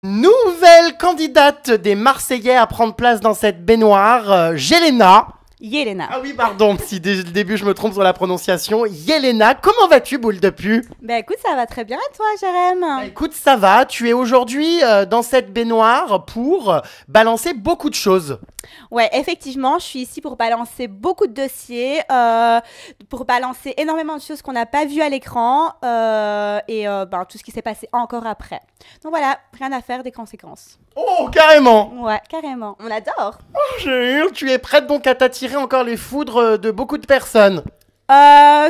Nouvelle candidate des Marseillais à prendre place dans cette baignoire, Yelena. Yelena. Ah oui, pardon, si dès le début je me trompe sur la prononciation. Yelena, comment vas-tu, boule de pu? Bah écoute, ça va très bien et toi, Jérém? Bah, écoute, ça va. Tu es aujourd'hui dans cette baignoire pour balancer beaucoup de choses. Ouais, effectivement, je suis ici pour balancer beaucoup de dossiers, pour balancer énormément de choses qu'on n'a pas vues à l'écran et tout ce qui s'est passé encore après. Donc voilà, rien à faire, des conséquences. Oh, carrément! Ouais, carrément. On adore. Oh, tu es prête donc à t'attirer encore les foudres de beaucoup de personnes.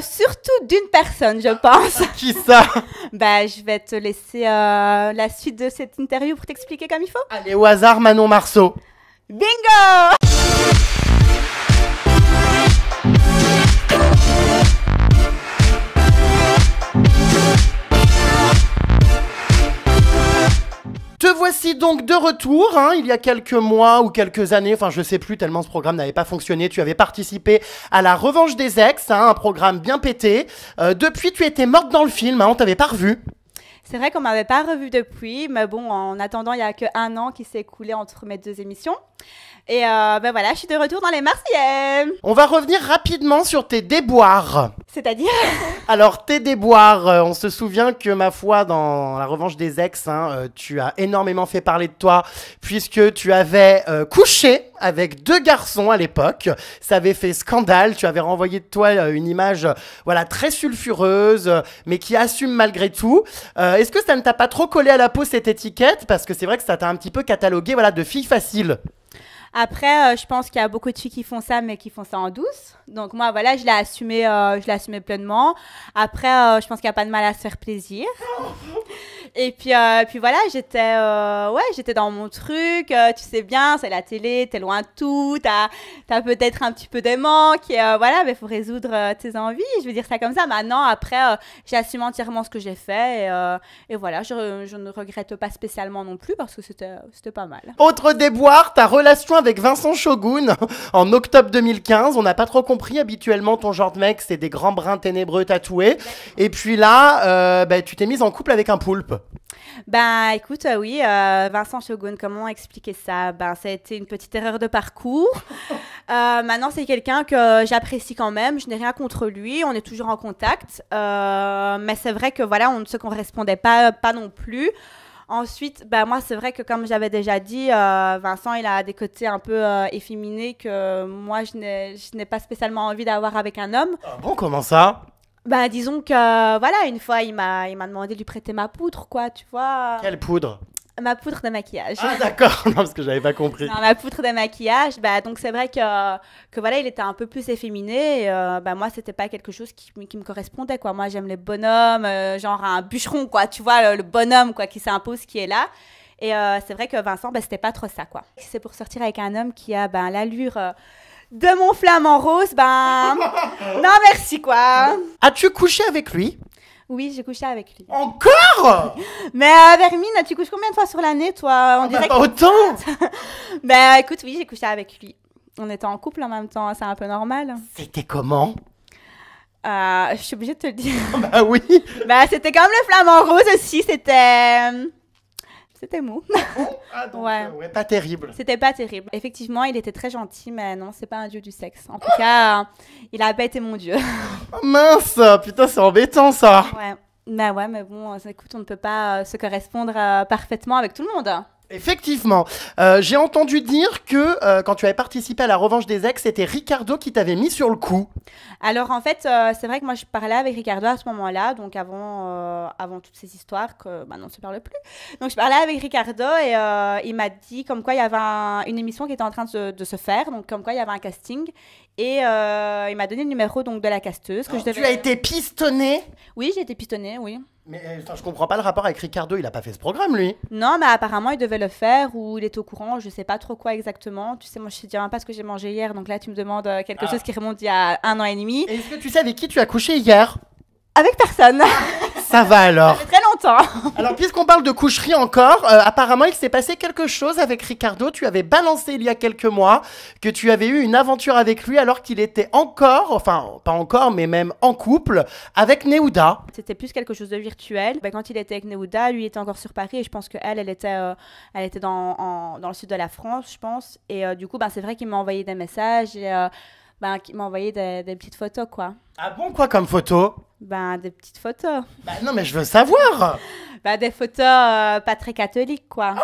Surtout d'une personne, je pense. Qui ça? Bah, je vais te laisser la suite de cette interview pour t'expliquer comme il faut. Allez, au hasard, Manon Marceau. Bingo! Te voici donc de retour, hein, il y a quelques mois ou quelques années, enfin je sais plus tellement ce programme n'avait pas fonctionné, tu avais participé à la Revanche des Ex, hein, un programme bien pété. Depuis tu étais morte dans le film, hein, on t'avait pas revu. C'est vrai qu'on m'avait pas revu depuis, mais bon, en attendant, il y a que 1 an qui s'est écoulé entre mes 2 émissions. Et voilà, je suis de retour dans les Marseillais. On va revenir rapidement sur tes déboires. C'est-à-dire? Alors, tes déboires, on se souvient que, ma foi, dans la Revanche des Ex, hein, tu as énormément fait parler de toi, puisque tu avais couché avec 2 garçons à l'époque. Ça avait fait scandale, tu avais renvoyé de toi une image voilà, très sulfureuse, mais qui assume malgré tout. Est-ce que ça ne t'a pas trop collé à la peau, cette étiquette? Parce que c'est vrai que ça t'a un petit peu catalogué voilà, de fille facile. Après, je pense qu'il y a beaucoup de filles qui font ça, mais qui font ça en douce. Donc moi, voilà, je l'ai assumé pleinement. Après, je pense qu'il n'y a pas de mal à se faire plaisir. Et puis voilà, j'étais dans mon truc. Tu sais bien, c'est la télé, t'es loin de tout. T'as peut-être un petit peu des manques. Et voilà, mais il faut résoudre tes envies. Je veux dire ça comme ça. Maintenant, après, j'assume entièrement ce que j'ai fait. Et voilà, je ne regrette pas spécialement non plus parce que c'était pas mal. Autre déboire, ta relation avec Vincent Shogun en octobre 2015. On n'a pas trop compris. Habituellement, ton genre de mec, c'est des grands bruns ténébreux tatoués. Et puis là, tu t'es mise en couple avec un poulpe. Ben écoute, oui, Vincent Shogun, comment expliquer ça? Ben ça a été une petite erreur de parcours. Maintenant, c'est quelqu'un que j'apprécie quand même. Je n'ai rien contre lui. On est toujours en contact. Mais c'est vrai que voilà, on ne se correspondait pas non plus. Ensuite, ben moi, c'est vrai que comme j'avais déjà dit, Vincent, il a des côtés un peu efféminés que moi, je n'ai pas spécialement envie d'avoir avec un homme. Ah bon, comment ça? Ben disons que, voilà, une fois, il m'a demandé de lui prêter ma poudre, quoi, tu vois. Quelle poudre? Ma poudre de maquillage. Ah d'accord, non parce que j'avais pas compris. Non, ma poudre de maquillage, bah, donc c'est vrai que voilà, il était un peu plus efféminé. Et, moi, c'était pas quelque chose qui me correspondait, quoi. Moi, j'aime les bonhommes, genre un bûcheron, quoi. Tu vois, le bonhomme, quoi, qui s'impose, qui est là. Et c'est vrai que Vincent, c'était pas trop ça, quoi. C'est pour sortir avec un homme qui a l'allure de mon flamant rose, non merci, quoi. As-tu couché avec lui? Oui, j'ai couché avec lui. Encore? Mais Vermine, tu couches combien de fois sur l'année, toi? On dirait pas autant. Ben écoute, oui, j'ai couché avec lui. On était en couple en même temps, c'est un peu normal. C'était comment? Je suis obligée de te le dire. Bah oui. Ben c'était comme le flamant rose aussi, c'était mou. Ah, donc, ouais. Ouais, pas terrible. C'était pas terrible. Effectivement, il était très gentil, mais non, c'est pas un dieu du sexe. En tout cas, il a pas été mon dieu. Oh, mince, putain, c'est embêtant ça. Ouais. Ben ouais, mais bon, écoute, on ne peut pas se correspondre parfaitement avec tout le monde. Effectivement. J'ai entendu dire que quand tu avais participé à la Revanche des Ex, c'était Ricardo qui t'avait mis sur le coup. Alors en fait, c'est vrai que moi je parlais avec Ricardo à ce moment-là, donc avant toutes ces histoires que maintenant on ne se parle plus. Donc je parlais avec Ricardo et il m'a dit comme quoi il y avait une émission qui était en train de se faire, donc comme quoi il y avait un casting. Et il m'a donné le numéro donc, de la casteuse. Tu as été pistonnée? Oui, j'ai été pistonnée, oui. Mais je comprends pas le rapport avec Ricardo, il a pas fait ce programme lui. Non, mais apparemment il devait le faire ou il était au courant, je sais pas trop quoi exactement. Tu sais, moi je sais même pas ce que j'ai mangé hier, donc là tu me demandes quelque chose qui remonte il y a 1 an et demi. Est-ce que tu sais avec qui tu as couché hier? Avec personne. Ça va alors. Ça fait très longtemps. Alors, puisqu'on parle de coucherie encore, apparemment, il s'est passé quelque chose avec Ricardo. Tu avais balancé il y a quelques mois que tu avais eu une aventure avec lui alors qu'il était encore, enfin, pas encore, mais même en couple avec Néouda. C'était plus quelque chose de virtuel. Ben, quand il était avec Néouda, lui était encore sur Paris et je pense qu'elle, elle était dans le sud de la France, je pense. Et du coup, ben, c'est vrai qu'il m'a envoyé des messages et qu'il m'a envoyé des petites photos, quoi. Ah bon, quoi comme photo? Ben, des petites photos. Bah non, mais je veux savoir. Ben, des photos pas très catholiques, quoi.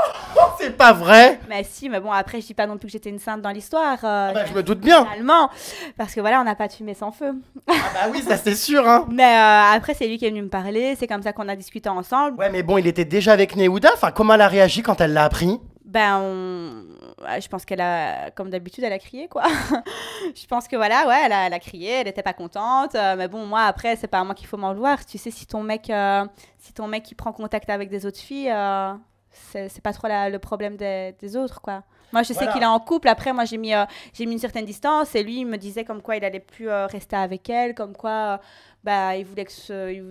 C'est pas vrai. Mais si, mais bon, après, je dis pas non plus que j'étais une sainte dans l'histoire. Bah, je me doute bien. Finalement, parce que voilà, on n'a pas de fumée sans feu. Ah bah oui, ça c'est sûr, hein. Mais après, c'est lui qui est venu me parler, c'est comme ça qu'on a discuté ensemble. Ouais, mais bon, il était déjà avec Néouda. Enfin, comment elle a réagi quand elle l'a appris? Je pense qu'elle a, comme d'habitude, elle a crié, quoi. Je pense que voilà, ouais, elle a crié, elle n'était pas contente. Mais bon, moi, après, c'est pas à moi qu'il faut m'en vouloir. Tu sais, si ton mec il prend contact avec des autres filles, c'est pas trop le problème des autres, quoi. Moi, je sais qu'il est en couple. Après, moi, j'ai mis une certaine distance. Et lui, il me disait comme quoi il allait plus rester avec elle, comme quoi il voulait que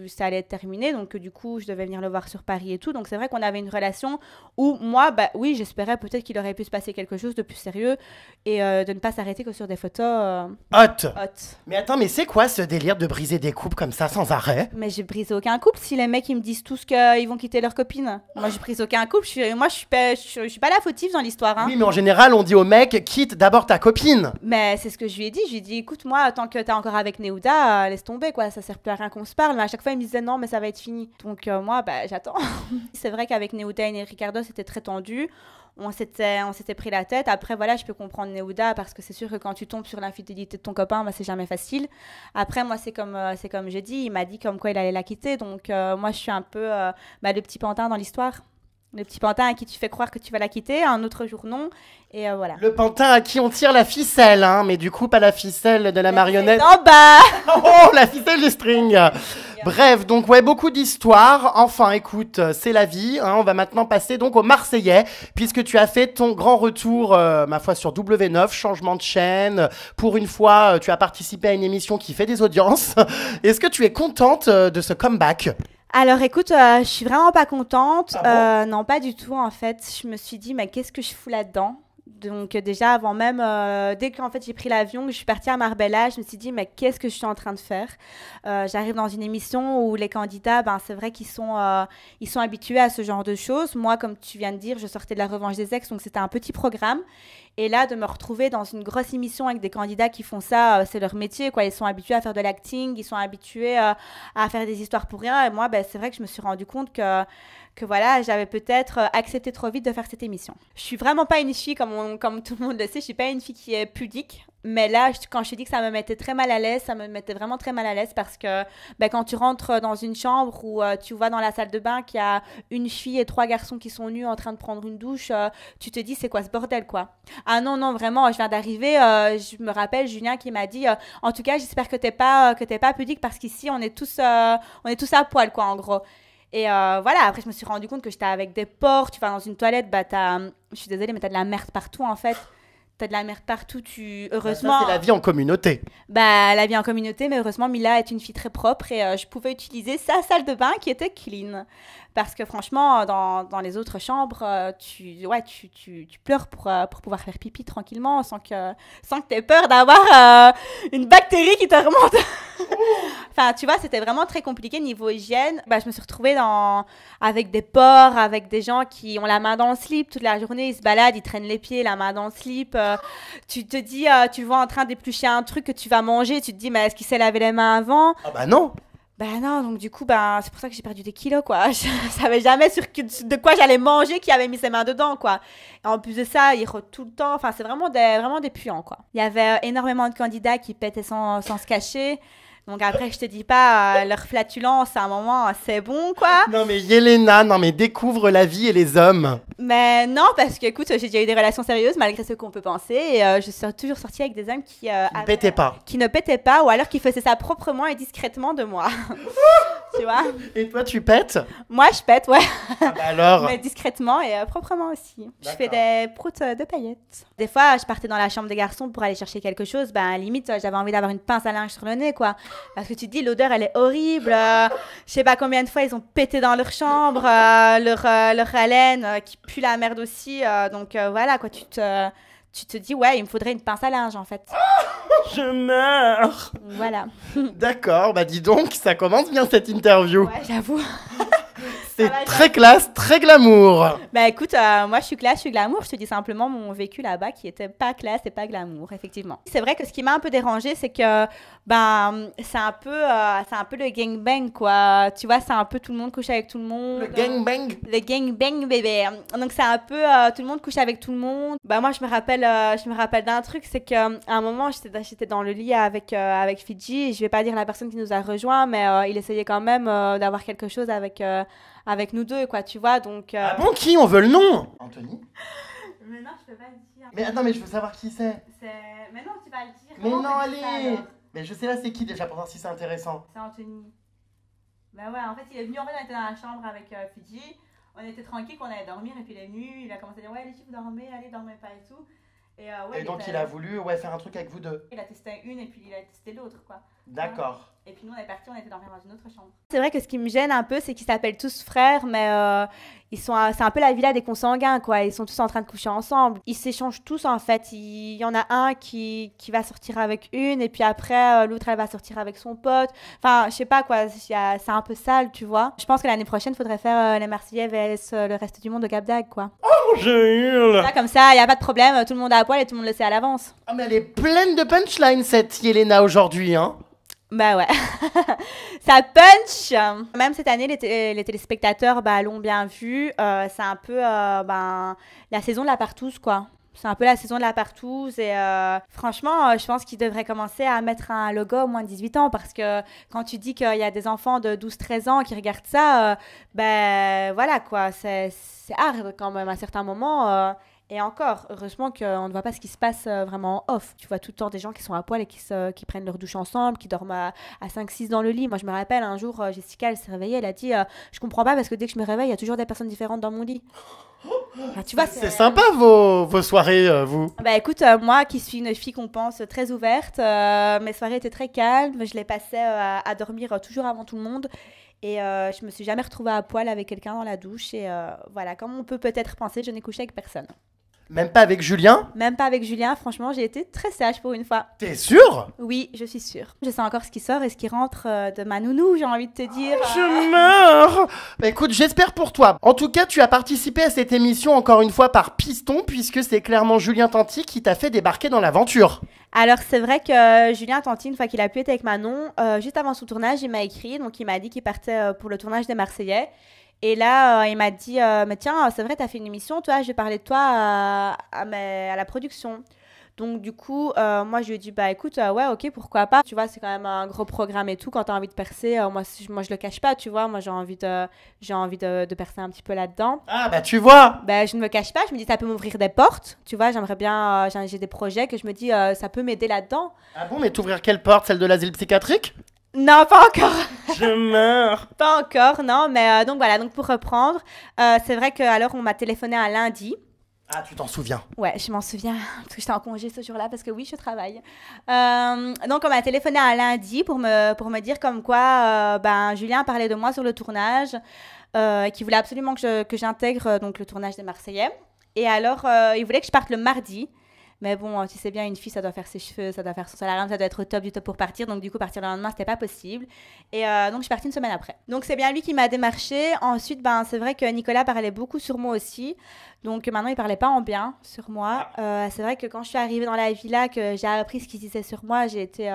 ça allait être terminé. Donc, du coup, je devais venir le voir sur Paris et tout. Donc, c'est vrai qu'on avait une relation où moi, oui, j'espérais peut-être qu'il aurait pu se passer quelque chose de plus sérieux et de ne pas s'arrêter que sur des photos hot. hot. Mais attends, mais c'est quoi ce délire de briser des couples comme ça sans arrêt? Mais j'ai brisé aucun couple. Si les mecs ils me disent tous qu'ils vont quitter leur copine, moi j'ai brisé aucun couple. Je suis pas la fautive dans l'histoire. Hein. Oui, mais en général, on dit au mec quitte d'abord ta copine. Mais c'est ce que je lui ai dit. Je lui ai dit écoute, moi, tant que t'es encore avec Néouda, laisse tomber quoi. Ça sert plus à rien qu'on se parle. Mais à chaque fois, il me disait non, mais ça va être fini. Donc moi, j'attends. C'est vrai qu'avec Néouda et Ricardo, c'était très tendu. On s'était pris la tête. Après, voilà, je peux comprendre Néouda parce que c'est sûr que quand tu tombes sur l'infidélité de ton copain, c'est jamais facile. Après, moi, c'est comme j'ai dit. Il m'a dit comme quoi il allait la quitter. Donc, moi, je suis un peu le petit pantin dans l'histoire. Le petit pantin à qui tu fais croire que tu vas la quitter, un autre jour non. Et voilà. Le pantin à qui on tire la ficelle, hein, mais du coup, pas la ficelle de la marionnette. En bas. Oh, la ficelle du string. Bref, donc ouais, beaucoup d'histoires. Enfin, écoute, c'est la vie. Hein. On va maintenant passer donc au Marseillais, puisque tu as fait ton grand retour, ma foi, sur W9, changement de chaîne. Pour une fois, tu as participé à une émission qui fait des audiences. Est-ce que tu es contente de ce comeback? Alors écoute, je suis vraiment pas contente. Ah bon Non, pas du tout en fait. Je me suis dit, mais qu'est-ce que je fous là-dedans? Donc déjà avant même, dès que en fait, j'ai pris l'avion, que je suis partie à Marbella, je me suis dit mais qu'est-ce que je suis en train de faire? J'arrive dans une émission où les candidats, c'est vrai qu'ils sont habitués à ce genre de choses. Moi, comme tu viens de dire, je sortais de la Revanche des Ex, donc c'était un petit programme. Et là, de me retrouver dans une grosse émission avec des candidats qui font ça, c'est leur métier, quoi. Ils sont habitués à faire de l'acting, ils sont habitués à faire des histoires pour rien. Et moi, c'est vrai que je me suis rendu compte que voilà, j'avais peut-être accepté trop vite de faire cette émission. Je suis vraiment pas une fille, comme tout le monde le sait, je suis pas une fille qui est pudique. Mais là, quand je te dis que ça me mettait très mal à l'aise, ça me mettait vraiment très mal à l'aise parce que quand tu rentres dans une chambre où tu vois dans la salle de bain qu'il y a une fille et 3 garçons qui sont nus en train de prendre une douche, tu te dis c'est quoi ce bordel quoi. Ah non, vraiment, je viens d'arriver, je me rappelle Julien qui m'a dit en tout cas j'espère que t'es pas pudique parce qu'ici on est tous à poil quoi en gros. Et voilà, après je me suis rendu compte que j'étais avec des porcs, tu vas dans une toilette, je suis désolée mais t'as de la merde partout en fait. T'as de la merde partout, heureusement... Ça, c'est la vie en communauté. La vie en communauté, mais heureusement, Mila est une fille très propre et je pouvais utiliser sa salle de bain qui était clean. Parce que franchement, dans les autres chambres, tu pleures pour pouvoir faire pipi tranquillement sans que t'aies peur d'avoir une bactérie qui te remonte. Enfin, tu vois, c'était vraiment très compliqué niveau hygiène. Je me suis retrouvée avec des porcs, avec des gens qui ont la main dans le slip toute la journée. Ils se baladent, ils traînent les pieds, la main dans le slip. Tu te dis, tu le vois en train d'éplucher un truc que tu vas manger. Tu te dis, mais est-ce qu'il s'est lavé les mains avant? Ah non. Non, donc du coup, c'est pour ça que j'ai perdu des kilos, quoi. Je savais jamais de quoi j'allais manger qui avait mis ses mains dedans, quoi. Et en plus de ça, il rôde tout le temps. Enfin, c'est vraiment des puants, quoi. Il y avait énormément de candidats qui pétaient sans se cacher. Donc après, je te dis pas, leur flatulence, à un moment, c'est bon, quoi. Non mais Yelena, découvre la vie et les hommes. Mais non, parce que, écoute, j'ai déjà eu des relations sérieuses, malgré ce qu'on peut penser. Et je suis toujours sortie avec des hommes qui ne pétaient pas, ou alors qui faisaient ça proprement et discrètement de moi. tu vois. Et toi, tu pètes? Moi, je pète, ouais. Ah bah alors. Mais discrètement et proprement aussi. Je fais D'accord. des proutes de paillettes. Des fois, je partais dans la chambre des garçons pour aller chercher quelque chose. Ben, limite, j'avais envie d'avoir une pince à linge sur le nez, quoi. Parce que tu te dis, l'odeur, elle est horrible. Je sais pas combien de fois ils ont pété dans leur chambre, leur haleine qui pue la merde aussi. Donc voilà, quoi. Tu te dis, ouais, il me faudrait une pince à linge, en fait. Je meurs. Voilà. D'accord, bah dis donc, ça commence bien cette interview. Ouais, j'avoue. C'est va, très classe, très glamour. Bah écoute, moi je suis classe, je suis glamour. Je te dis simplement mon vécu là-bas qui était pas classe et pas glamour, effectivement. C'est vrai que ce qui m'a un peu dérangée, c'est que c'est un peu le gangbang, quoi. Tu vois, c'est un peu tout le monde couche avec tout le monde. Le gangbang. Le gangbang, bébé. Donc c'est un peu tout le monde couche avec tout le monde. Bah moi je me rappelle d'un truc, c'est qu'à un moment j'étais dans le lit avec Fidji. Et je vais pas dire la personne qui nous a rejoint, mais il essayait quand même d'avoir quelque chose avec nous deux, quoi, tu vois, donc... Ah bon, qui? On veut le nom? Anthony? Mais non, je peux pas le dire. Mais attends, mais je veux savoir qui c'est. Mais non, tu vas le dire. Mais Comment non, on peut dire ça, allez. alors Mais je sais là, c'est qui déjà pour voir si c'est intéressant. C'est Anthony. Bah ouais, en fait, il est venu, en fait, on était dans la chambre avec Fidji. On était tranquille, qu'on allait dormir, et puis il est venu, il a commencé à dire, ouais, les filles, vous dormez, allez, dormez pas et tout. Ouais, Et donc il a voulu faire un truc avec vous deux. Il a testé une, et puis il a testé l'autre, quoi. D'accord. Et puis nous, on est partis, on était dormir dans une autre chambre. C'est vrai que ce qui me gêne un peu, c'est qu'ils s'appellent tous frères, mais c'est un peu la villa des consanguins, quoi. Ils sont tous en train de coucher ensemble. Ils s'échangent tous, en fait. Il y en a un qui va sortir avec une, et puis après, l'autre, elle va sortir avec son pote. Enfin, je sais pas, quoi. C'est un peu sale, tu vois. Je pense que l'année prochaine, il faudrait faire les Marseillais vs le reste du monde au Cap d'Agde, quoi. Oh, je hurle. Là, comme ça, il n'y a pas de problème. Tout le monde est à poil et tout le monde le sait à l'avance. Ah mais elle est pleine de punchlines cette Yelena aujourd'hui, hein. Bah ouais, ça punch. Même cette année, les téléspectateurs l'ont bien vu. C'est un peu la saison de la partouze, quoi. C'est un peu la saison de la partouze et franchement, je pense qu'ils devraient commencer à mettre un logo au moins de 18 ans parce que quand tu dis qu'il y a des enfants de 12-13 ans qui regardent ça, voilà quoi, c'est hard quand même à certains moments. Et encore, heureusement qu'on ne voit pas ce qui se passe vraiment en off. Tu vois tout le temps des gens qui sont à poil et qui prennent leur douche ensemble, qui dorment à 5-6 dans le lit. Moi, je me rappelle, un jour, Jessica, elle s'est réveillée, elle a dit je comprends pas parce que dès que je me réveille, il y a toujours des personnes différentes dans mon lit. Ah, tu vois, C'est sympa vos soirées, vous. Bah écoute, moi qui suis une fille qu'on pense très ouverte, mes soirées étaient très calmes. Je les passais à dormir toujours avant tout le monde. Et je me suis jamais retrouvée à poil avec quelqu'un dans la douche. Et voilà, comme on peut peut-être penser, je n'ai couché avec personne. Même pas avec Julien? Même pas avec Julien, franchement, j'ai été très sage pour une fois. T'es sûre? Oui, je suis sûre. Je sais encore ce qui sort et ce qui rentre de ma nounou, j'ai envie de te dire. Je meurs. Bah écoute, j'espère pour toi. En tout cas, tu as participé à cette émission encore une fois par piston, puisque c'est clairement Julien Tanti qui t'a fait débarquer dans l'aventure. Alors, c'est vrai que Julien Tanti, une fois qu'il a pu être avec Manon, juste avant son tournage, il m'a écrit, donc il m'a dit qu'il partait pour le tournage des Marseillais. Et là, il m'a dit, mais tiens, c'est vrai, t'as fait une émission, toi, je vais parler de toi à la production. Donc, du coup, moi, je lui ai dit, bah écoute, ouais, ok, pourquoi pas. Tu vois, c'est quand même un gros programme et tout. Quand t'as envie de percer, moi, je le cache pas, tu vois. Moi, j'ai envie de percer un petit peu là-dedans. Ah, bah tu vois. Ben, je ne me cache pas, je me dis, ça peut m'ouvrir des portes. Tu vois, j'aimerais bien, j'ai des projets que je me dis, ça peut m'aider là-dedans. Ah bon, mais t'ouvrir quelle porte? Celle de l'asile psychiatrique? Non, pas encore. Je meurs. Pas encore, non. Mais donc voilà, donc pour reprendre, c'est vrai que alors on m'a téléphoné un lundi. Ah, tu t'en souviens? Ouais, je m'en souviens, parce que j'étais en congé ce jour-là, parce que oui, je travaille. Donc, on m'a téléphoné un lundi pour me dire comme quoi Julien parlait de moi sur le tournage, qu'il voulait absolument que j'intègre donc le tournage des Marseillais. Et alors, il voulait que je parte le mardi. Mais bon, tu sais bien, une fille, ça doit faire ses cheveux, ça doit faire son solarium, ça doit être au top du top pour partir. Donc, du coup, partir le lendemain, c'était pas possible. Et donc, je suis partie une semaine après. Donc, c'est bien lui qui m'a démarché. Ensuite, c'est vrai que Nicolas parlait beaucoup sur moi aussi. Donc, maintenant, il parlait pas en bien sur moi. C'est vrai que quand je suis arrivée dans la villa, que j'ai appris ce qu'il disait sur moi, j'étais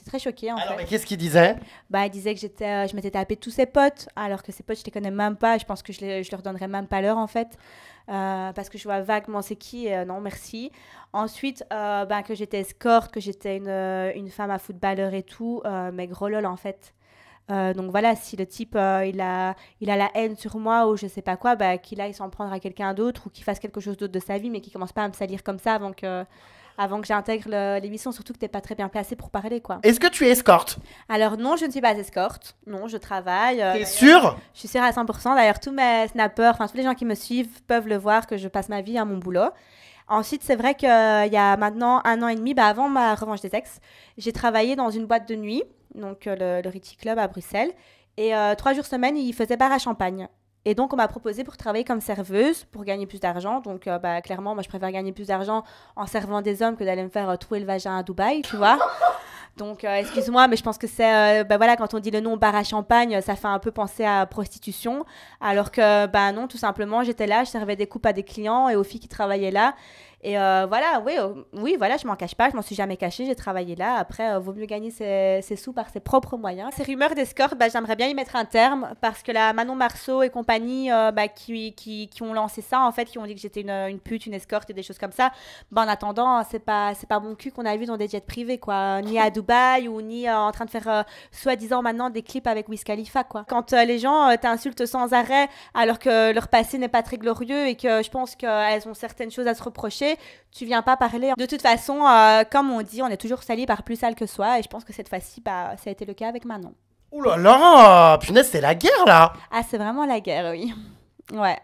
très choquée, en fait. Alors, mais qu'est-ce qu'il disait? Il disait que je m'étais tapé tous ses potes, alors que ses potes, je les connais même pas. Je pense que je leur donnerais même pas l'heure, en fait. Parce que je vois vaguement c'est qui, non merci. Ensuite, que j'étais escorte, que j'étais une femme à footballeur et tout, mais gros lol en fait. Donc voilà, si le type il a la haine sur moi ou je sais pas quoi, bah, qu'il aille s'en prendre à quelqu'un d'autre ou qu'il fasse quelque chose d'autre de sa vie, mais qu'il commence pas à me salir comme ça avant que j'intègre l'émission, surtout que t'es pas très bien placée pour parler, quoi. Est-ce que tu es escorte? Alors non, je ne suis pas escorte. Non, je travaille. T'es sûre? Je suis sûre à 100%. D'ailleurs, tous mes snappers, enfin tous les gens qui me suivent peuvent le voir que je passe ma vie à mon boulot. Ensuite, c'est vrai qu'il y a maintenant 1 an et demi, bah, avant ma revanche des ex, j'ai travaillé dans une boîte de nuit, donc le Ritchie Club à Bruxelles. Et 3 jours semaine, ils faisaient bar à champagne. Et donc, on m'a proposé pour travailler comme serveuse, pour gagner plus d'argent. Donc, bah, clairement, moi, je préfère gagner plus d'argent en servant des hommes que d'aller me faire trouer le vagin à Dubaï, tu vois. Donc, excuse-moi, mais je pense que c'est... bah voilà, quand on dit le nom bar à champagne, ça fait un peu penser à prostitution. Alors que, bah non, tout simplement, j'étais là, je servais des coupes à des clients et aux filles qui travaillaient là. Et voilà, oui, voilà, je m'en cache pas, je m'en suis jamais cachée, j'ai travaillé là. Après, vaut mieux gagner ses sous par ses propres moyens. Ces rumeurs d'escorte, bah, j'aimerais bien y mettre un terme parce que la Manon Marceau et compagnie bah, qui ont lancé ça, en fait, qui ont dit que j'étais une pute, une escorte et des choses comme ça, bah, en attendant, c'est pas mon cul qu'on a vu dans des jets privés, quoi. Ni à Dubaï ou ni en train de faire soi-disant maintenant des clips avec Wiz Khalifa, quoi. Quand les gens t'insultent sans arrêt alors que leur passé n'est pas très glorieux et que je pense qu'elles ont certaines choses à se reprocher, tu viens pas parler. De toute façon, comme on dit, on est toujours sali par plus sale que soi. Et je pense que cette fois-ci, bah, ça a été le cas avec Manon. Ouh là là, punaise, c'est la guerre là. Ah, c'est vraiment la guerre, oui. Ouais.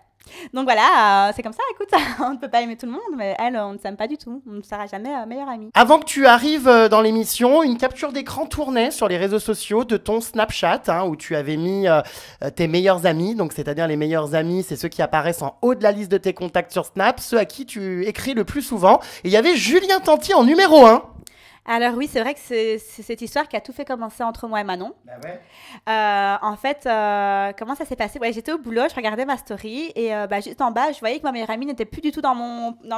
Donc voilà, c'est comme ça, écoute, on ne peut pas aimer tout le monde, mais elle, on ne s'aime pas du tout. On ne sera jamais meilleure amie. Avant que tu arrives dans l'émission, une capture d'écran tournait sur les réseaux sociaux de ton Snapchat, hein, où tu avais mis tes meilleurs amis. Donc, c'est-à-dire les meilleurs amis, c'est ceux qui apparaissent en haut de la liste de tes contacts sur Snap, ceux à qui tu écris le plus souvent. Et il y avait Julien Tanti en numéro 1. Alors oui, c'est vrai que c'est cette histoire qui a tout fait commencer entre moi et Manon. Bah ouais. En fait, comment ça s'est passé? Ouais, j'étais au boulot, je regardais ma story et bah, juste en bas, je voyais que ma meilleure amie n'était plus du tout dans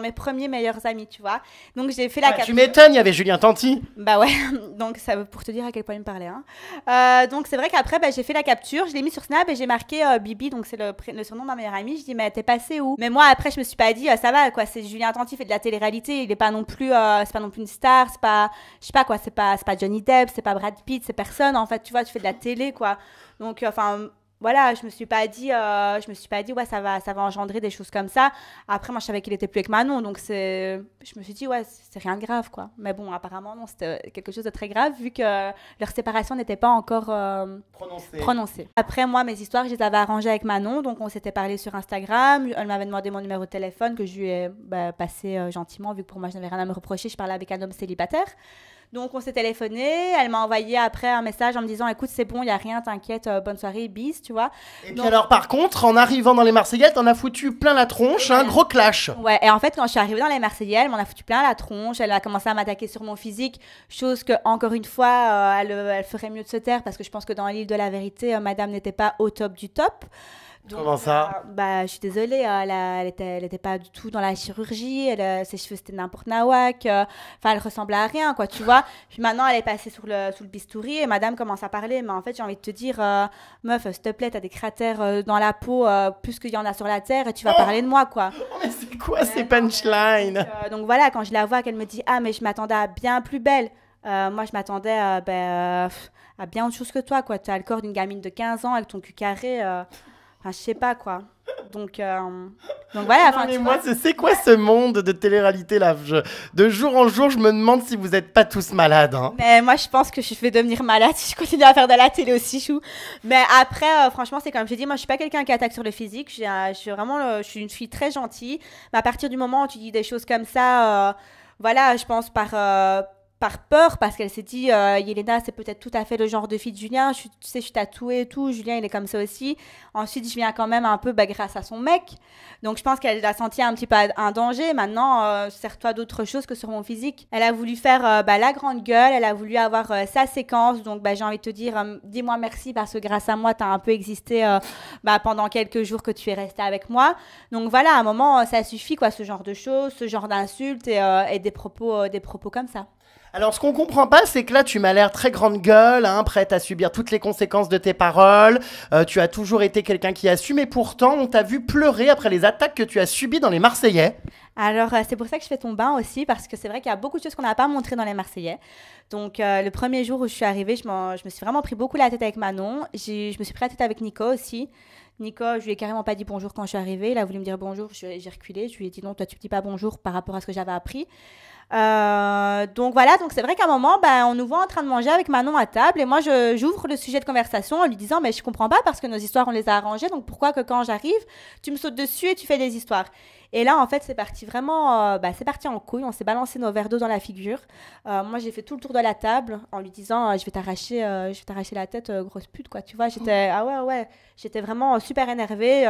mes premiers meilleurs amis, tu vois. Donc j'ai fait la capture. Tu m'étonnes, il y avait Julien Tanti. Bah ouais, donc ça pour te dire à quel point il me parlait. Hein. Donc c'est vrai qu'après, bah, j'ai fait la capture, je l'ai mis sur Snap et j'ai marqué Bibi, donc c'est le surnom de ma meilleure amie. Je dis, mais t'es passé où? Mais moi, après, je me suis pas dit, ça va, quoi, c'est Julien Tanti, il fait de la télé-réalité, il est pas non plus, c'est pas non plus une star, c'est pas. Je sais pas quoi, c'est pas Johnny Depp, c'est pas Brad Pitt, c'est personne en fait, tu vois, tu fais de la télé quoi. Donc enfin voilà, je me suis pas dit ouais ça va engendrer des choses comme ça. Après moi je savais qu'il était plus avec Manon, donc je me suis dit ouais, c'est rien de grave quoi. Mais bon, apparemment non, c'était quelque chose de très grave vu que leur séparation n'était pas encore prononcée. Après moi mes histoires, je les avais arrangées avec Manon, donc on s'était parlé sur Instagram, elle m'avait demandé mon numéro de téléphone que je lui ai passé gentiment vu que pour moi je n'avais rien à me reprocher, je parlais avec un homme célibataire. Donc on s'est téléphoné, elle m'a envoyé après un message en me disant écoute c'est bon, il y a rien, t'inquiète, bonne soirée, bis, tu vois. Et puis alors par contre, en arrivant dans les Marseillais, t'en as foutu plein la tronche, un gros clash. Ouais, et en fait quand je suis arrivée dans les Marseillais, elle m'en a foutu plein la tronche, elle a commencé à m'attaquer sur mon physique, chose que encore une fois, elle ferait mieux de se taire parce que je pense que dans l'île de la vérité, madame n'était pas au top du top. Donc, comment ça? Je suis désolée, elle était pas du tout dans la chirurgie, ses cheveux c'était n'importe nawak, elle ressemblait à rien quoi, tu vois. Puis maintenant elle est passée sous le bistouri et madame commence à parler, mais en fait j'ai envie de te dire, meuf, s'il te plaît, t'as des cratères dans la peau plus qu'il y en a sur la terre et tu vas parler de moi quoi. Mais c'est quoi ces punchlines? Donc voilà, quand je la vois qu'elle me dit ah mais je m'attendais à bien plus belle. Moi, je m'attendais à bien autre chose que toi, quoi. Tu as le corps d'une gamine de 15 ans avec ton cul carré. Enfin, je sais pas, quoi. Donc voilà. Non, mais moi, c'est quoi ce monde de télé-réalité, là? De jour en jour, je me demande si vous êtes pas tous malades. Hein. Mais moi, je pense que je vais devenir malade si je continue à faire de la télé aussi, chou. Mais après, franchement, c'est comme je dis, moi, je suis pas quelqu'un qui attaque sur le physique. Je suis une fille très gentille. Mais à partir du moment où tu dis des choses comme ça, voilà, je pense par peur, parce qu'elle s'est dit Yelena c'est peut-être tout à fait le genre de fille de Julien, tu sais je suis tatouée et tout, Julien il est comme ça aussi. Ensuite je viens quand même un peu grâce à son mec, donc je pense qu'elle a senti un petit peu un danger. Maintenant sers-toi d'autre chose que sur mon physique. Elle a voulu faire la grande gueule, elle a voulu avoir sa séquence, donc j'ai envie de te dire dis-moi merci parce que grâce à moi t'as un peu existé pendant quelques jours que tu es restée avec moi. Donc voilà, à un moment ça suffit quoi, ce genre de choses, ce genre d'insultes et des propos comme ça. Alors, ce qu'on comprend pas, c'est que là, tu m'as l'air très grande gueule, hein, prête à subir toutes les conséquences de tes paroles. Tu as toujours été quelqu'un qui assume, et pourtant, on t'a vu pleurer après les attaques que tu as subies dans les Marseillais. Alors, c'est pour ça que je fais ton bain aussi, parce que c'est vrai qu'il y a beaucoup de choses qu'on n'a pas montrées dans les Marseillais. Donc, le premier jour où je suis arrivée, je me suis vraiment pris beaucoup la tête avec Manon. Je me suis pris la tête avec Nico aussi. Nico, je lui ai carrément pas dit bonjour quand je suis arrivée. Il a voulu me dire bonjour, j'ai reculé. Je lui ai dit non, toi, tu me dis pas bonjour par rapport à ce que j'avais appris. Donc voilà, donc c'est vrai qu'à un moment, on nous voit en train de manger avec Manon à table et moi j'ouvre le sujet de conversation en lui disant mais je comprends pas parce que nos histoires on les a arrangées, donc pourquoi que quand j'arrive tu me sautes dessus et tu fais des histoires. Et là en fait c'est parti vraiment, c'est parti en couille, on s'est balancé nos verres d'eau dans la figure. Moi j'ai fait tout le tour de la table en lui disant je vais t'arracher la tête, grosse pute quoi, tu vois. J'étais ouais, j'étais vraiment super énervée.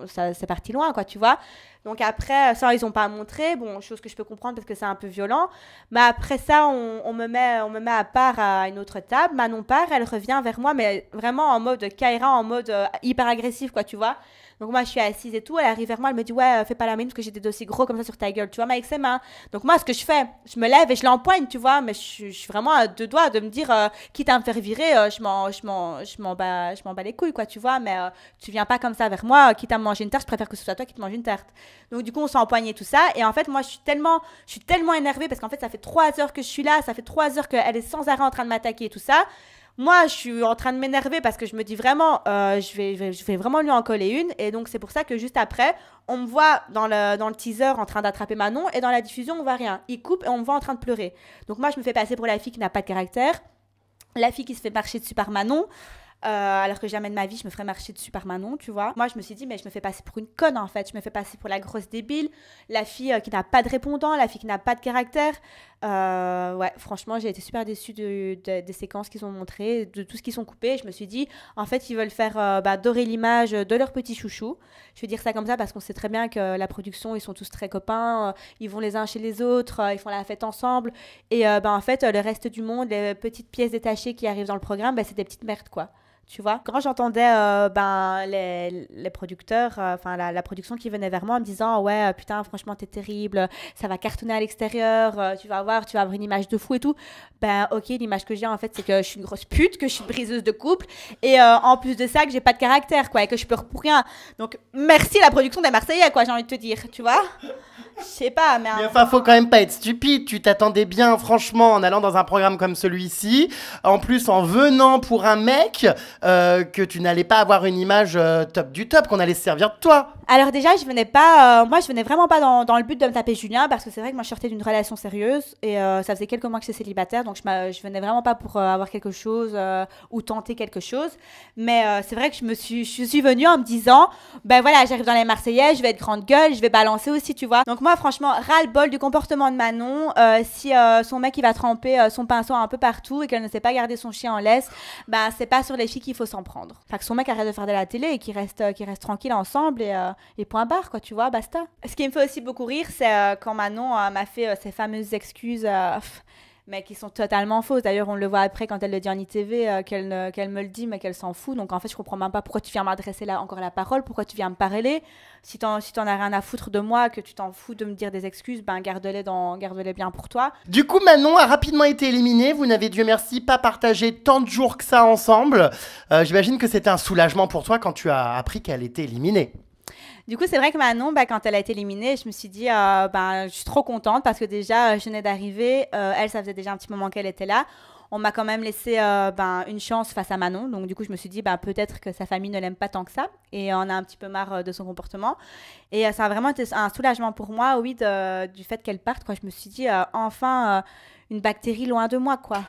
Ça c'est parti loin quoi, tu vois. Donc après, ça, ils n'ont pas montré. Bon, chose que je peux comprendre parce que c'est un peu violent. Mais après ça, on me met à part à une autre table. Manon part, elle revient vers moi, mais vraiment en mode Kaira, en mode hyper agressif, quoi, tu vois. Donc moi, je suis assise et tout. Elle arrive vers moi, elle me dit, ouais, fais pas la mine parce que j'ai des dossiers gros comme ça sur ta gueule, tu vois, mais avec ses mains. Donc moi, ce que je fais, je me lève et je l'empoigne, tu vois, mais je suis vraiment à deux doigts de me dire, quitte à me faire virer, je m'en bats les couilles, quoi, tu vois, mais tu viens pas comme ça vers moi, quitte à me manger une tarte, je préfère que ce soit toi qui te mange une tarte. Donc du coup, on s'est empoigné tout ça. Et en fait, moi, je suis tellement énervée parce qu'en fait, ça fait 3 heures que je suis là, ça fait 3 heures qu'elle est sans arrêt en train de m'attaquer et tout ça. Moi, je suis en train de m'énerver parce que je me dis vraiment, je vais vraiment lui en coller une. Et donc, c'est pour ça que juste après, on me voit dans le teaser en train d'attraper Manon et dans la diffusion, on voit rien. Il coupe et on me voit en train de pleurer. Donc moi, je me fais passer pour la fille qui n'a pas de caractère, la fille qui se fait marcher dessus par Manon. Alors que jamais de ma vie je me ferais marcher dessus par Manon, tu vois. Moi je me suis dit mais je me fais passer pour une conne en fait, je me fais passer pour la grosse débile, la fille qui n'a pas de répondant, la fille qui n'a pas de caractère. Ouais, franchement j'ai été super déçue des séquences qu'ils ont montrées, de tout ce qu'ils ont coupé. Je me suis dit en fait ils veulent faire dorer l'image de leur petit chouchou. Je vais dire ça comme ça parce qu'on sait très bien que la production ils sont tous très copains, ils vont les uns chez les autres, ils font la fête ensemble et en fait le reste du monde, les petites pièces détachées qui arrivent dans le programme, c'est des petites merdes quoi. Tu vois, quand j'entendais les producteurs, la production qui venait vers moi en me disant ouais putain franchement t'es terrible, ça va cartonner à l'extérieur, tu vas avoir une image de fou et tout. Ok, l'image que j'ai en fait c'est que je suis une grosse pute, que je suis une briseuse de couple et en plus de ça que j'ai pas de caractère quoi et que je pleure pour rien. Donc merci la production des Marseillais quoi, j'ai envie de te dire, tu vois. Je sais pas, mais enfin, faut quand même pas être stupide. Tu t'attendais bien, franchement, en allant dans un programme comme celui-ci. En plus, en venant pour un mec, que tu n'allais pas avoir une image top du top, qu'on allait se servir de toi. Alors déjà, je venais vraiment pas dans le but de me taper Julien parce que c'est vrai que moi je sortais d'une relation sérieuse et ça faisait quelques mois que j'étais célibataire, donc je venais vraiment pas pour avoir quelque chose ou tenter quelque chose. Mais c'est vrai que je suis venue en me disant, voilà, j'arrive dans les Marseillais, je vais être grande gueule, je vais balancer aussi, tu vois. Donc moi, franchement, ras-le-bol du comportement de Manon. Si son mec il va tremper son pinceau un peu partout et qu'elle ne sait pas garder son chien en laisse, c'est pas sur les filles qu'il faut s'en prendre. Enfin que son mec arrête de faire de la télé et qu'il reste tranquille ensemble et point barre quoi, tu vois, basta. Ce qui me fait aussi beaucoup rire, c'est quand Manon m'a fait ces fameuses excuses mais qui sont totalement fausses. D'ailleurs, on le voit après quand elle le dit en ITV, qu'elle me le dit, mais qu'elle s'en fout. Donc, en fait, je comprends même pas pourquoi tu viens m'adresser là encore la parole, pourquoi tu viens me parler. Si t'en as rien à foutre de moi, que tu t'en fous de me dire des excuses, garde-les bien pour toi. Du coup, Manon a rapidement été éliminée. Vous n'avez, Dieu merci, pas partagé tant de jours que ça ensemble. J'imagine que c'était un soulagement pour toi quand tu as appris qu'elle était éliminée. Du coup, c'est vrai que Manon, quand elle a été éliminée, je me suis dit, je suis trop contente parce que déjà, je venais d'arriver. Elle, ça faisait déjà un petit moment qu'elle était là. On m'a quand même laissé une chance face à Manon. Donc, du coup, je me suis dit, peut-être que sa famille ne l'aime pas tant que ça. Et on a un petit peu marre de son comportement. Et ça a vraiment été un soulagement pour moi, oui, du fait qu'elle parte, quoi. Je me suis dit, enfin, une bactérie loin de moi, quoi.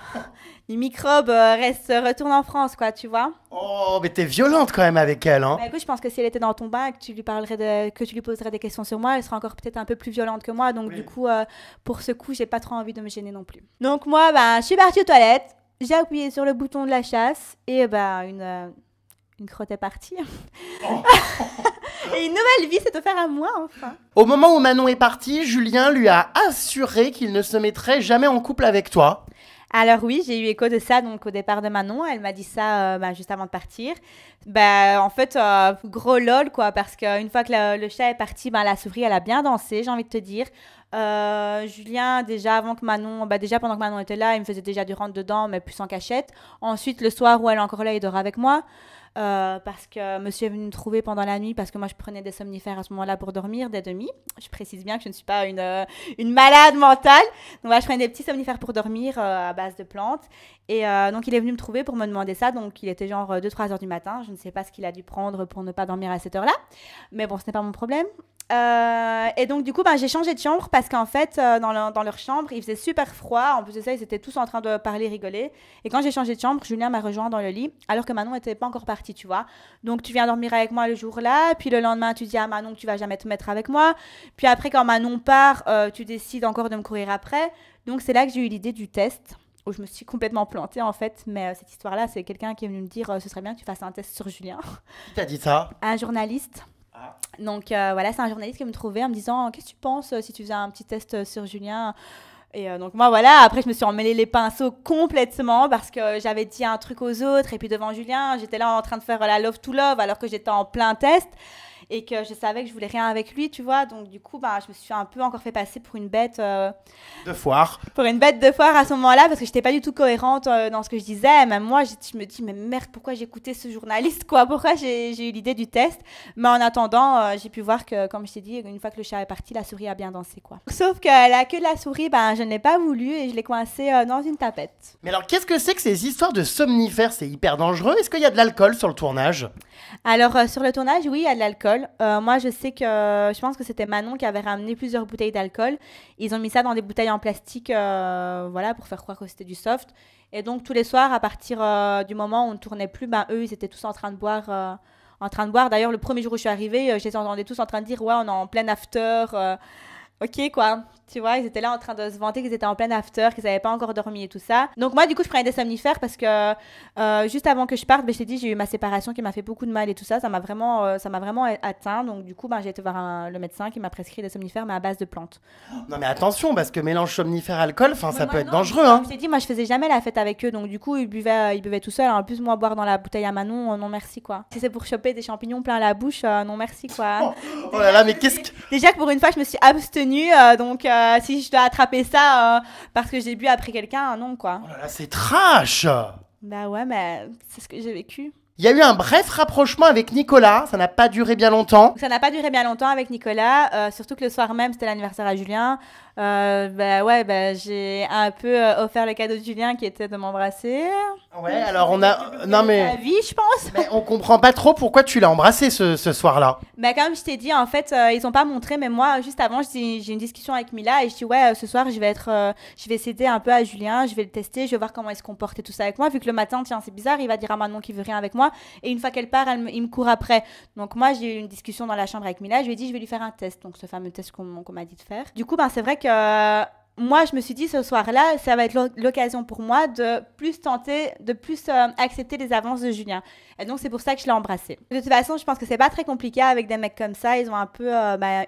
Les microbes retournent en France, quoi, tu vois. Oh, mais t'es violente quand même avec elle, hein. Écoute, je pense que si elle était dans ton bain et que tu lui poserais des questions sur moi, elle serait encore peut-être un peu plus violente que moi. Donc, oui. Du coup, pour ce coup, j'ai pas trop envie de me gêner non plus. Donc, moi, je suis partie aux toilettes, j'ai appuyé sur le bouton de la chasse et une crotte est partie. Oh. Et une nouvelle vie s'est offerte à moi, enfin. Au moment où Manon est partie, Julien lui a assuré qu'il ne se mettrait jamais en couple avec toi. Alors oui, j'ai eu écho de ça donc au départ de Manon. Elle m'a dit ça juste avant de partir. En fait, gros lol quoi, parce qu'une fois que le chat est parti, la souris elle a bien dansé, j'ai envie de te dire. Julien, déjà avant que Manon, déjà pendant que Manon était là, il me faisait déjà du rentre dedans, mais plus en cachette. Ensuite, le soir où elle est encore là, il dort avec moi. parce que monsieur est venu me trouver pendant la nuit parce que moi je prenais des somnifères à ce moment-là pour dormir, des demi. Je précise bien que je ne suis pas une malade mentale. Donc voilà, je prenais des petits somnifères pour dormir à base de plantes. Et donc il est venu me trouver pour me demander ça. Donc il était genre 2-3 heures du matin. Je ne sais pas ce qu'il a dû prendre pour ne pas dormir à cette heure-là. Mais bon, ce n'est pas mon problème. Et donc du coup j'ai changé de chambre parce qu'en fait dans leur chambre il faisait super froid. En plus de ça ils étaient tous en train de parler, rigoler. Et quand j'ai changé de chambre, Julien m'a rejoint dans le lit alors que Manon n'était pas encore partie, tu vois. Donc tu viens dormir avec moi le jour-là, puis le lendemain tu dis à Manon que tu vas jamais te mettre avec moi, puis après quand Manon part tu décides encore de me courir après. Donc c'est là que j'ai eu l'idée du test où je me suis complètement plantée en fait. Mais cette histoire-là, c'est quelqu'un qui est venu me dire ce serait bien que tu fasses un test sur Julien. Qui t'a dit ça? Un journaliste. Donc voilà, c'est un journaliste qui me trouvait en me disant qu'est-ce que tu penses si tu faisais un petit test sur Julien. Et donc moi voilà, après je me suis emmêlé les pinceaux complètement parce que j'avais dit un truc aux autres et puis devant Julien j'étais là en train de faire la love to love alors que j'étais en plein test et que je savais que je voulais rien avec lui, tu vois. Donc du coup je me suis un peu encore fait passer pour une bête de foire. Pour une bête de foire à ce moment-là parce que j'étais pas du tout cohérente dans ce que je disais. Même moi je me dis mais merde, pourquoi j'ai écouté ce journaliste quoi, pourquoi j'ai eu l'idée du test. Mais en attendant j'ai pu voir que comme je t'ai dit, une fois que le chat est parti, la souris a bien dansé quoi. Sauf que la queue de la souris je ne l'ai pas voulu et je l'ai coincée dans une tapette. Mais alors qu'est-ce que c'est que ces histoires de somnifères? C'est hyper dangereux. Est-ce qu'il y a de l'alcool sur le tournage? Alors sur le tournage oui, il y a de l'alcool. Moi je sais que je pense que c'était Manon qui avait ramené plusieurs bouteilles d'alcool. Ils ont mis ça dans des bouteilles en plastique voilà, pour faire croire que c'était du soft. Et donc tous les soirs à partir du moment où on ne tournait plus, eux ils étaient tous en train de boire. D'ailleurs le premier jour où je suis arrivée, je les entendais tous en train de dire ouais on est en plein after. Ok quoi, tu vois, ils étaient là en train de se vanter qu'ils étaient en plein after, qu'ils n'avaient pas encore dormi et tout ça. Donc moi du coup je prenais des somnifères parce que juste avant que je parte, je t'ai dit j'ai eu ma séparation qui m'a fait beaucoup de mal et tout ça, ça m'a vraiment atteint. Donc du coup j'ai été voir le médecin qui m'a prescrit des somnifères mais à base de plantes. Non mais attention parce que mélange somnifère-alcool, ça peut être dangereux Comme je t'ai dit, moi je faisais jamais la fête avec eux, donc du coup ils buvaient tout seuls. En plus moi boire dans la bouteille à Manon, non merci quoi. Si c'est pour choper des champignons plein la bouche, non merci quoi. Oh là là, mais qu'est-ce que... Déjà que pour une fois je me suis abstenue, donc si je dois attraper ça parce que j'ai bu après quelqu'un, non quoi. Oh là là, c'est trash. Bah ouais, mais c'est ce que j'ai vécu. Il y a eu un bref rapprochement avec Nicolas, ça n'a pas duré bien longtemps. Ça n'a pas duré bien longtemps avec Nicolas, surtout que le soir même, c'était l'anniversaire à Julien. J'ai un peu offert le cadeau de Julien qui était de m'embrasser. Ouais, alors on a... Non mais... La vie, je pense. Mais on comprend pas trop pourquoi tu l'as embrassé ce soir-là. Bah comme je t'ai dit, en fait, ils ont pas montré, mais moi, juste avant, j'ai une discussion avec Mila et je dis ouais, ce soir, je vais céder un peu à Julien, je vais le tester, je vais voir comment il se comporte et tout ça avec moi, vu que le matin, tiens, c'est bizarre, il va dire à Manon qu'il veut rien avec moi, et une fois qu'elle part, il me court après. Donc moi, j'ai eu une discussion dans la chambre avec Mila, je lui ai dit je vais lui faire un test, donc ce fameux test qu'on m'a dit de faire. Du coup, c'est vrai que moi, je me suis dit ce soir-là, ça va être l'occasion pour moi de plus tenter, de plus accepter les avances de Julien. Et donc, c'est pour ça que je l'ai embrassé. De toute façon, je pense que c'est pas très compliqué avec des mecs comme ça. Ils ont un peu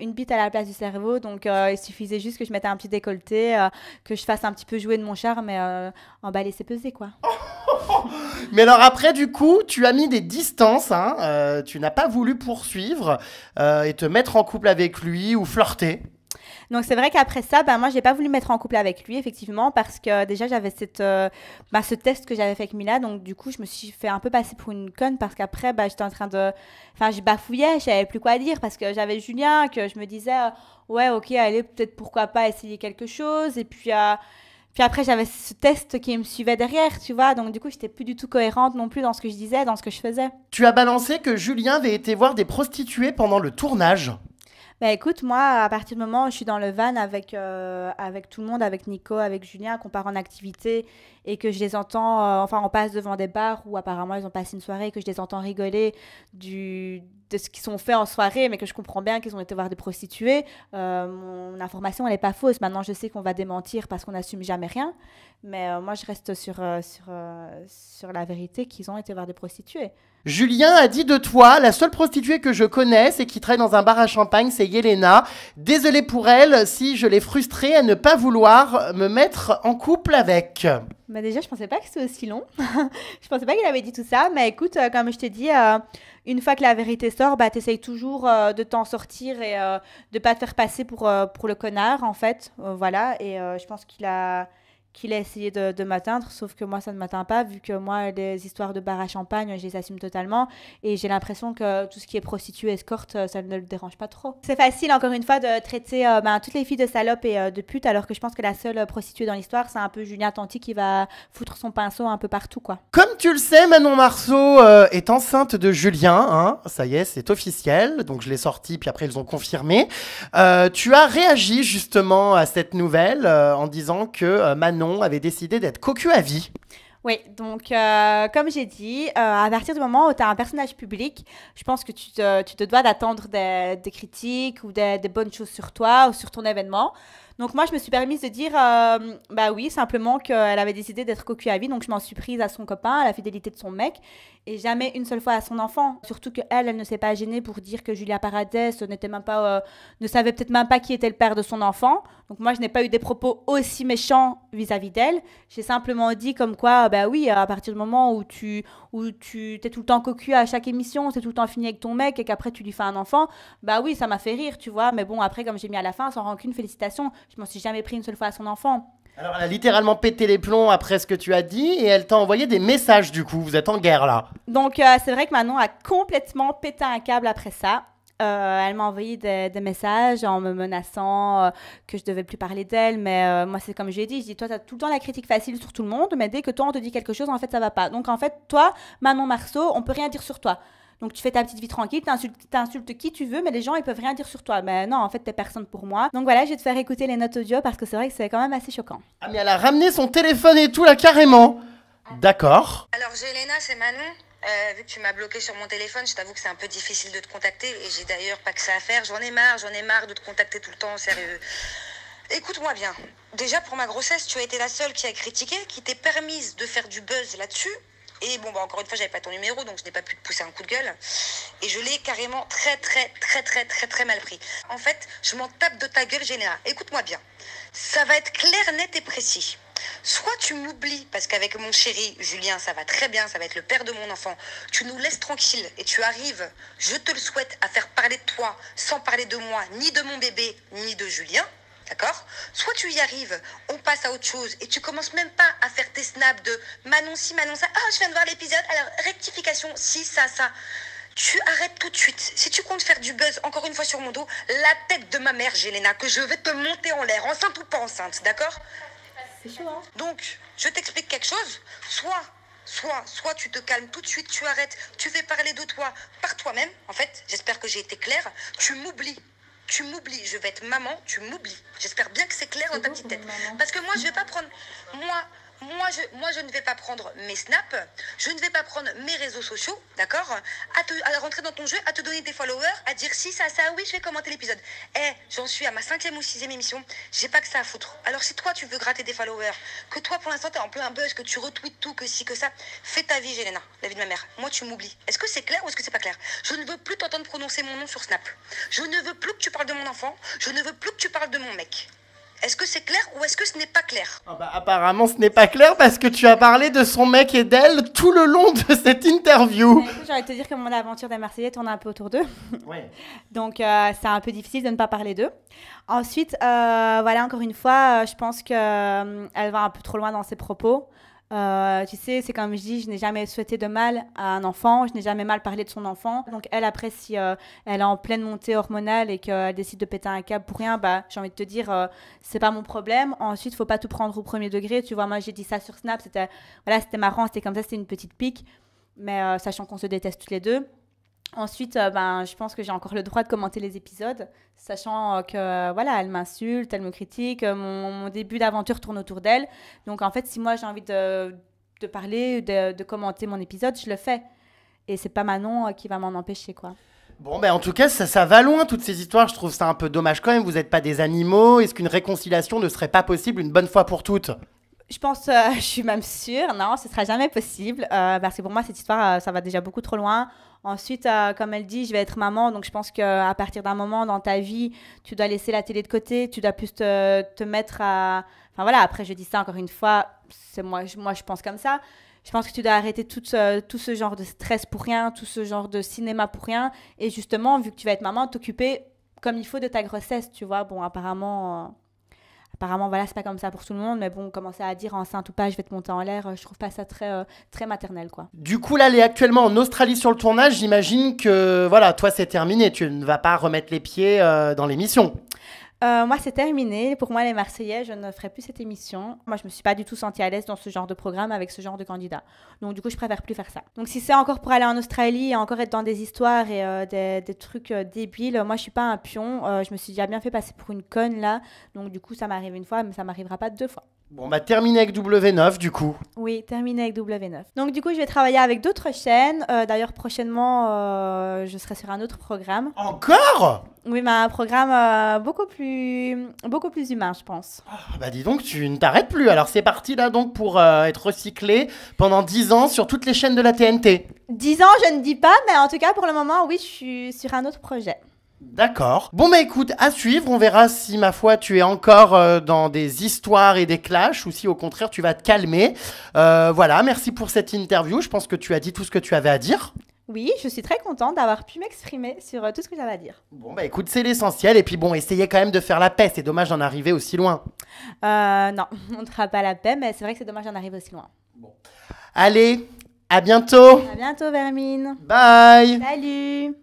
une bite à la place du cerveau. Donc, il suffisait juste que je mette un petit décolleté, que je fasse un petit peu jouer de mon charme et emballer ses pesées, quoi. Mais alors après, du coup, tu as mis des distances. Tu n'as pas voulu poursuivre et te mettre en couple avec lui ou flirter. Donc, c'est vrai qu'après ça, moi, j'ai pas voulu me mettre en couple avec lui, effectivement, parce que déjà, j'avais ce test que j'avais fait avec Mila. Donc, du coup, je me suis fait un peu passer pour une conne parce qu'après, j'étais en train de... Enfin, je bafouillais, je savais plus quoi dire parce que j'avais Julien, que je me disais, ouais, ok, allez, peut-être pourquoi pas essayer quelque chose. Et puis après, j'avais ce test qui me suivait derrière, tu vois. Donc, du coup, j'étais plus du tout cohérente non plus dans ce que je disais, dans ce que je faisais. Tu as balancé que Julien avait été voir des prostituées pendant le tournage. Écoute, moi, à partir du moment où je suis dans le van avec tout le monde, avec Nico, avec Julien, qu'on part en activité et que je les entends, on passe devant des bars où apparemment ils ont passé une soirée et que je les entends rigoler de ce qu'ils ont fait en soirée, mais que je comprends bien qu'ils ont été voir des prostituées, mon information, elle n'est pas fausse. Maintenant, je sais qu'on va démentir parce qu'on n'assume jamais rien, mais moi, je reste sur la vérité qu'ils ont été voir des prostituées. Julien a dit de toi, la seule prostituée que je connaisse et qui travaille dans un bar à Champagne, c'est Yelena. Désolée pour elle si je l'ai frustrée à ne pas vouloir me mettre en couple avec. Déjà, je pensais pas que c'était aussi long. Je pensais pas qu'il avait dit tout ça. Mais écoute, comme je t'ai dit, une fois que la vérité sort, t'essayes toujours de t'en sortir et de pas te faire passer pour le connard, en fait. Voilà. Et je pense qu'il a qu'il a essayé de m'atteindre, sauf que moi, ça ne m'atteint pas, vu que moi, les histoires de bar à champagne, je les assume totalement. Et j'ai l'impression que tout ce qui est prostituée, escorte, ça ne le dérange pas trop. C'est facile, encore une fois, de traiter toutes les filles de salopes et de putes, alors que je pense que la seule prostituée dans l'histoire, c'est un peu Julien Tanti qui va foutre son pinceau un peu partout, quoi. Comme tu le sais, Manon Marceau est enceinte de Julien, hein. Ça y est, c'est officiel. Donc je l'ai sorti, puis après ils ont confirmé. Tu as réagi justement à cette nouvelle en disant que Manon avait décidé d'être cocu à vie. Oui, donc comme j'ai dit, à partir du moment où tu as un personnage public, je pense que tu te dois d'attendre des critiques ou des bonnes choses sur toi ou sur ton événement. Donc moi, je me suis permise de dire, bah oui, simplement qu'elle avait décidé d'être cocu à vie, donc je m'en suis prise à son copain, à la fidélité de son mec, et jamais une seule fois à son enfant. Surtout qu'elle, elle ne s'est pas gênée pour dire que Julia Paradès n'était même pas, ne savait peut-être même pas qui était le père de son enfant. Donc moi, je n'ai pas eu des propos aussi méchants vis-à-vis d'elle. J'ai simplement dit comme quoi, bah oui, à partir du moment où tu t'es tout le temps cocu à chaque émission, t'es tout le temps fini avec ton mec et qu'après tu lui fais un enfant, bah oui, ça m'a fait rire, tu vois. Mais bon, après, comme j'ai mis à la fin, sans rancune, félicitations, je m'en suis jamais pris une seule fois à son enfant. Alors elle a littéralement pété les plombs après ce que tu as dit et elle t'a envoyé des messages du coup. Vous êtes en guerre là. Donc c'est vrai que Manon a complètement pété un câble après ça. Elle m'a envoyé des messages en me menaçant que je devais plus parler d'elle, mais moi c'est comme je lui ai dit, je dis toi t'as tout le temps la critique facile sur tout le monde, mais dès que toi on te dit quelque chose en fait ça va pas. Donc en fait toi Manon Marceau on peut rien dire sur toi. Donc tu fais ta petite vie tranquille, t'insultes qui tu veux, mais les gens ils peuvent rien dire sur toi. Mais non en fait t'es personne pour moi. Donc voilà, je vais te faire écouter les notes audio parce que c'est vrai que c'est quand même assez choquant. Ah mais elle a ramené son téléphone et tout là carrément. D'accord. Alors Jelena, c'est Manon. Vu que tu m'as bloqué sur mon téléphone, je t'avoue que c'est un peu difficile de te contacter et j'ai d'ailleurs pas que ça à faire. J'en ai marre de te contacter tout le temps, sérieux. Écoute-moi bien. Déjà pour ma grossesse, tu as été la seule qui a critiqué, qui t'est permise de faire du buzz là-dessus. Et bon, bah encore une fois, j'avais pas ton numéro, donc je n'ai pas pu te pousser un coup de gueule. Et je l'ai carrément très mal pris. En fait, je m'en tape de ta gueule, Jelena. Écoute-moi bien. Ça va être clair, net et précis. Soit tu m'oublies, parce qu'avec mon chéri Julien, ça va très bien, ça va être le père de mon enfant. Tu nous laisses tranquille et tu arrives, je te le souhaite, à faire parler de toi sans parler de moi, ni de mon bébé, ni de Julien. D'accord? Soit tu y arrives, on passe à autre chose et tu commences même pas à faire tes snaps de Manon ci, Manon ça. Ah, je viens de voir l'épisode, alors rectification, si, ça. Tu arrêtes tout de suite. Si tu comptes faire du buzz, encore une fois sur mon dos, la tête de ma mère, Jelena, que je vais te monter en l'air, enceinte ou pas enceinte, d'accord? C'est chaud, hein? Donc, je t'explique quelque chose. Soit tu te calmes tout de suite, tu arrêtes, tu fais parler de toi par toi-même. En fait, j'espère que j'ai été claire. Tu m'oublies, je vais être maman, tu m'oublies. J'espère bien que c'est clair dans ta petite tête. Parce que moi, je vais pas prendre... Moi, je ne vais pas prendre mes snaps, je ne vais pas prendre mes réseaux sociaux, d'accord, à rentrer dans ton jeu, à te donner des followers, à dire si, ça, oui, je vais commenter l'épisode. J'en suis à ma 5e ou 6e émission, j'ai pas que ça à foutre. Alors si toi, tu veux gratter des followers, que toi, pour l'instant, t'es en plein buzz, que tu retweets tout, que si, que ça, fais ta vie, Jelena, la vie de ma mère. Moi, tu m'oublies. Est-ce que c'est clair ou est-ce que c'est pas clair? Je ne veux plus t'entendre prononcer mon nom sur Snap. Je ne veux plus que tu parles de mon enfant, je ne veux plus que tu parles de mon mec. Est-ce que c'est clair ou est-ce que ce n'est pas clair? Ah bah, apparemment ce n'est pas clair parce que tu as parlé de son mec et d'elle tout le long de cette interview. J'ai envie de te dire que mon aventure des Marseillais tourne un peu autour d'eux. Ouais. Donc c'est un peu difficile de ne pas parler d'eux. Ensuite, voilà, encore une fois, je pense qu'elle va un peu trop loin dans ses propos. Tu sais, c'est comme je dis, je n'ai jamais souhaité de mal à un enfant, je n'ai jamais mal parlé de son enfant. Donc elle, après, si elle est en pleine montée hormonale et qu'elle décide de péter un câble pour rien, bah, j'ai envie de te dire, c'est pas mon problème. Ensuite, faut pas tout prendre au premier degré. Tu vois, moi, j'ai dit ça sur Snap, c'était marrant, c'était comme ça, c'était une petite pique. Mais sachant qu'on se déteste toutes les deux. Ensuite, je pense que j'ai encore le droit de commenter les épisodes, sachant que voilà, elle m'insulte, elle me critique, mon début d'aventure tourne autour d'elle. Donc en fait, si moi j'ai envie de parler, de commenter mon épisode, je le fais. Et c'est pas Manon qui va m'en empêcher, quoi. Bon, ben en tout cas, ça va loin toutes ces histoires. Je trouve ça un peu dommage quand même. Vous n'êtes pas des animaux. Est-ce qu'une réconciliation ne serait pas possible une bonne fois pour toutes? Je pense, je suis même sûre, non, ce sera jamais possible, parce que pour moi, cette histoire, ça va déjà beaucoup trop loin. Ensuite, comme elle dit, je vais être maman, donc je pense qu'à partir d'un moment dans ta vie, tu dois laisser la télé de côté, tu dois plus te mettre à... Enfin voilà, après je dis ça encore une fois, c'est moi je pense comme ça. Je pense que tu dois arrêter tout ce genre de stress pour rien, tout ce genre de cinéma pour rien, et justement, vu que tu vas être maman, t'occuper comme il faut de ta grossesse, tu vois. Bon, apparemment Apparemment, voilà, c'est pas comme ça pour tout le monde, mais bon, commencer à dire enceinte ou pas, je vais te monter en l'air, je trouve pas ça très maternel, quoi. Du coup, là, elle est actuellement en Australie sur le tournage. J'imagine que, voilà, toi, c'est terminé. Tu ne vas pas remettre les pieds dans l'émission. Moi, c'est terminé. Pour moi, les Marseillais, je ne ferai plus cette émission. Moi, je me suis pas du tout sentie à l'aise dans ce genre de programme avec ce genre de candidat. Donc, du coup, je préfère plus faire ça. Donc, si c'est encore pour aller en Australie et encore être dans des histoires et des trucs débiles, moi, je suis pas un pion. Je me suis déjà bien fait passer pour une conne, là. Donc, du coup, ça m'arrive une fois, mais ça m'arrivera pas 2 fois. Bon, bah, terminé avec W9, du coup. Oui, terminé avec W9. Donc, du coup, je vais travailler avec d'autres chaînes. D'ailleurs, prochainement, je serai sur un autre programme. Encore? Oui, mais un programme beaucoup plus humain, je pense. Bah dis donc, tu ne t'arrêtes plus. Alors c'est parti là donc pour être recyclé pendant 10 ans sur toutes les chaînes de la TNT. 10 ans, je ne dis pas, mais en tout cas, pour le moment, oui, je suis sur un autre projet. D'accord. Bon bah écoute, à suivre, on verra si ma foi tu es encore dans des histoires et des clashs ou si au contraire tu vas te calmer. Voilà, merci pour cette interview. Je pense que tu as dit tout ce que tu avais à dire. Oui, je suis très contente d'avoir pu m'exprimer sur tout ce que j'avais à dire. Bon bah écoute, c'est l'essentiel. Et puis bon, essayez quand même de faire la paix. C'est dommage d'en arriver aussi loin. Non, on ne fera pas la paix, mais c'est vrai que c'est dommage d'en arriver aussi loin. Allez, à bientôt. À bientôt, Vermine. Bye. Salut.